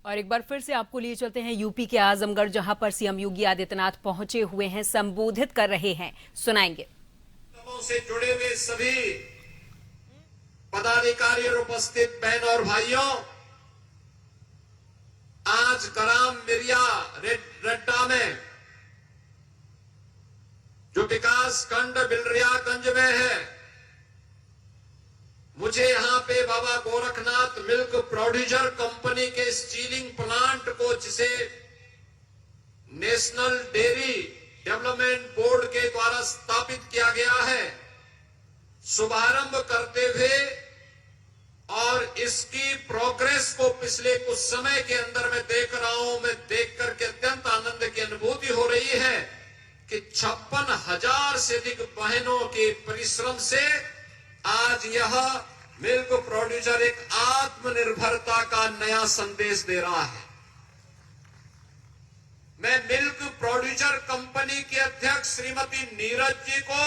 और एक बार फिर से आपको लिए चलते हैं यूपी के आजमगढ़, जहां पर सीएम योगी आदित्यनाथ पहुंचे हुए हैं, संबोधित कर रहे हैं। सुनाएंगे। से जुड़े हुए सभी पदाधिकारी और उपस्थित बहन और भाइयों, आज ग्राम मिरिया रेड्डा में जो विकास खंड बिलरियागंज में है, मुझे यहां पे बाबा गोरखनाथ मिल्क प्रोड्यूसर कंपनी के स्टीलिंग प्लांट को, जिसे नेशनल डेयरी डेवलपमेंट बोर्ड के द्वारा स्थापित किया गया है, शुभारंभ करते हुए और इसकी प्रोग्रेस को पिछले कुछ समय के अंदर मैं देख रहा हूं, मैं देख करके अत्यंत आनंद की अनुभूति हो रही है कि 56,000 से अधिक बहनों के परिश्रम से आज यह मिल्क प्रोड्यूसर एक आत्मनिर्भरता का नया संदेश दे रहा है। मैं मिल्क प्रोड्यूसर कंपनी के अध्यक्ष श्रीमती नीरज जी को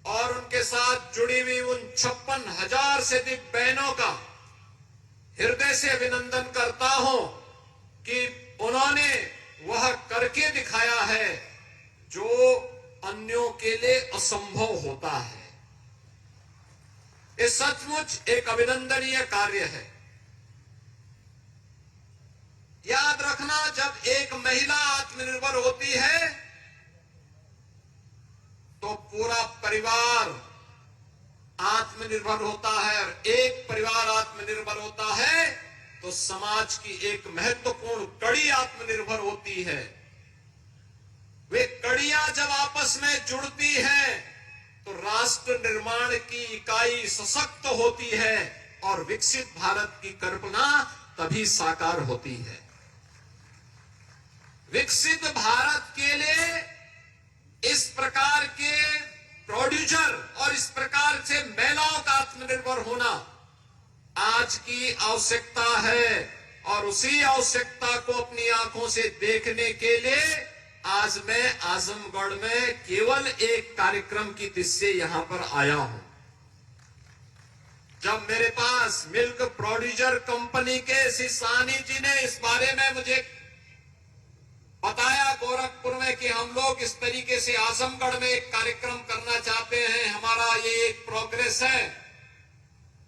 और उनके साथ जुड़ी हुई उन 56,000 से अधिक बहनों का हृदय से अभिनंदन करता हूं कि उन्होंने वह करके दिखाया है जो अन्यों के लिए असंभव होता है। ये सचमुच एक अभिनंदनीय कार्य है। याद रखना, जब एक महिला आत्मनिर्भर होती है तो पूरा परिवार आत्मनिर्भर होता है, और एक परिवार आत्मनिर्भर होता है तो समाज की एक महत्वपूर्ण कड़ी आत्मनिर्भर होती है। वे कड़ियां जब आपस में जुड़ती हैं तो राष्ट्र निर्माण की इकाई सशक्त होती है और विकसित भारत की कल्पना तभी साकार होती है। विकसित भारत के लिए इस प्रकार के प्रोड्यूसर और इस प्रकार से महिलाओं का आत्मनिर्भर होना आज की आवश्यकता है, और उसी आवश्यकता को अपनी आंखों से देखने के लिए आज मैं आजमगढ़ में केवल एक कार्यक्रम की दृष्टि यहां पर आया हूं। जब मेरे पास मिल्क प्रोड्यूसर कंपनी के श्री सानी जी ने इस बारे में मुझे बताया गोरखपुर में कि हम लोग इस तरीके से आजमगढ़ में एक कार्यक्रम करना चाहते हैं, हमारा ये एक प्रोग्रेस है,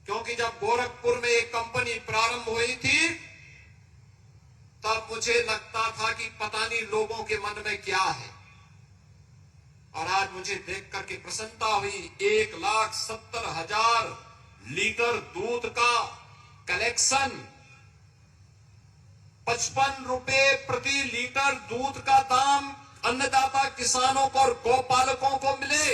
क्योंकि जब गोरखपुर में एक कंपनी प्रारंभ हुई थी तब मुझे लगता था कि पता नहीं लोगों के मन में क्या है, और आज मुझे देख करके प्रसन्नता हुई। 1,70,000 लीटर दूध का कलेक्शन, 55 रुपए प्रति लीटर दूध का दाम अन्नदाता किसानों को और गौपालकों को मिले,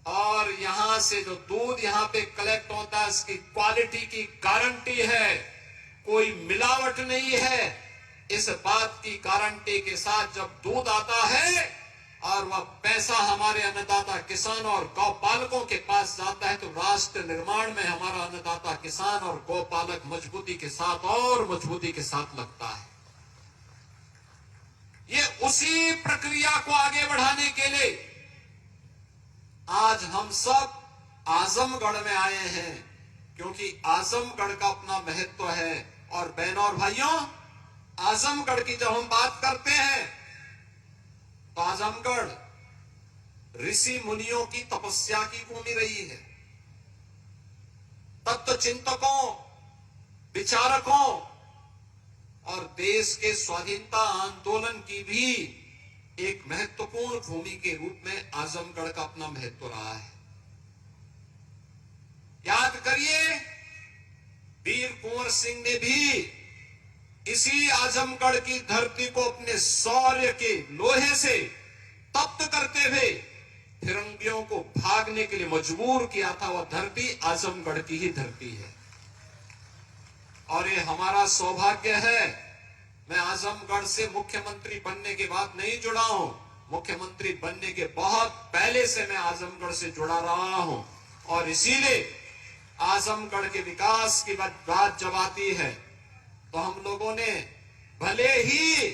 और यहां से जो दूध यहां पे कलेक्ट होता है इसकी क्वालिटी की गारंटी है, कोई मिलावट नहीं है। इस बात की गारंटी के साथ जब दूध आता है और वह पैसा हमारे अन्नदाता किसान और गौपालकों के पास जाता है तो राष्ट्र निर्माण में हमारा अन्नदाता किसान और गौपालक मजबूती के साथ और मजबूती के साथ लगता है। ये उसी प्रक्रिया को आगे बढ़ाने के लिए आज हम सब आजमगढ़ में आए हैं, क्योंकि आजमगढ़ का अपना महत्व है। और बहनों और भाइयों, आजमगढ़ की जब हम बात करते हैं तो आजमगढ़ ऋषि मुनियों की तपस्या की भूमि रही है। तत्व चिंतकों, विचारकों और देश के स्वाधीनता आंदोलन की भी एक महत्वपूर्ण भूमि के रूप में आजमगढ़ का अपना महत्व रहा है। याद करिए, वीर कुंवर सिंह ने भी इसी आजमगढ़ की धरती को अपने शौर्य के लोहे से तप्त करते हुए फिरंगियों को भागने के लिए मजबूर किया था। वह धरती आजमगढ़ की ही धरती है, और ये हमारा सौभाग्य है। मैं आजमगढ़ से मुख्यमंत्री बनने के बाद नहीं जुड़ा हूं, मुख्यमंत्री बनने के बहुत पहले से मैं आजमगढ़ से जुड़ा रहा हूं, और इसीलिए आजमगढ़ के विकास की बात जब आती है तो हम लोगों ने, भले ही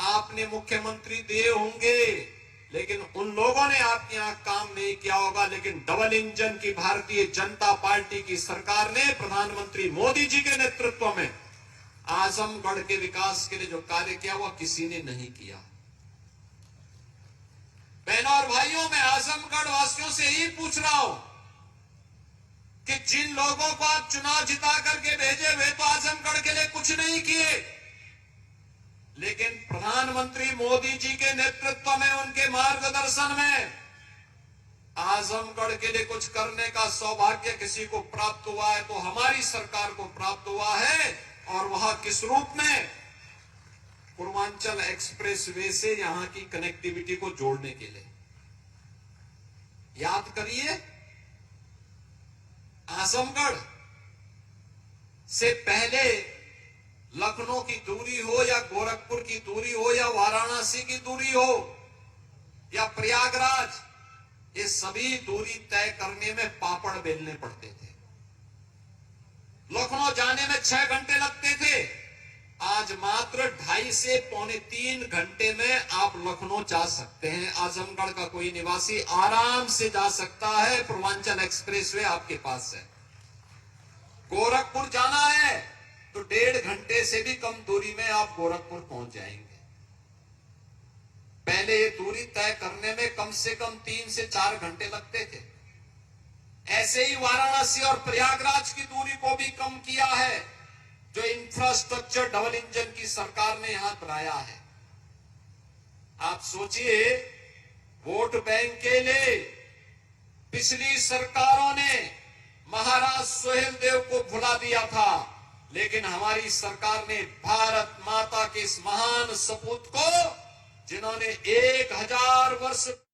आपने मुख्यमंत्री दिए होंगे, लेकिन उन लोगों ने आपके यहां काम नहीं किया होगा। लेकिन डबल इंजन की भारतीय जनता पार्टी की सरकार ने प्रधानमंत्री मोदी जी के नेतृत्व में आजमगढ़ के विकास के लिए जो कार्य किया वह किसी ने नहीं किया। बहनों और भाइयों, मैं आजमगढ़ वासियों से ही पूछ रहा हूं कि जिन लोगों को आप चुनाव जिता करके भेजे वे तो आजमगढ़ के लिए कुछ नहीं किए, लेकिन प्रधानमंत्री मोदी जी के नेतृत्व में, उनके मार्गदर्शन में आजमगढ़ के लिए कुछ करने का सौभाग्य किसी को प्राप्त हुआ है तो हमारी सरकार को प्राप्त हुआ है। और वह किस रूप में? पूर्वांचल एक्सप्रेस वे से यहां की कनेक्टिविटी को जोड़ने के लिए। याद करिए, आजमगढ़ से पहले लखनऊ की दूरी हो या गोरखपुर की दूरी हो या वाराणसी की दूरी हो या प्रयागराज, ये सभी दूरी तय करने में पापड़ बेलने पड़ते थे। लखनऊ जाने में 6 घंटे लगते थे, आज मात्र 2.5 से पौने 3 घंटे में आप लखनऊ जा सकते हैं। आजमगढ़ का कोई निवासी आराम से जा सकता है, पूर्वांचल एक्सप्रेसवे आपके पास है। गोरखपुर जाना है तो 1.5 घंटे से भी कम दूरी में आप गोरखपुर पहुंच जाएंगे। पहले ये दूरी तय करने में कम से कम 3 से 4 घंटे लगते थे। ऐसे ही वाराणसी और प्रयागराज की दूरी को भी कम किया है, जो इंफ्रास्ट्रक्चर डबल इंजन की सरकार ने यहां बनाया है। आप सोचिए, वोट बैंक के लिए पिछली सरकारों ने महाराज सुहेलदेव को भुला दिया था, लेकिन हमारी सरकार ने भारत माता के इस महान सपूत को, जिन्होंने 1000 वर्ष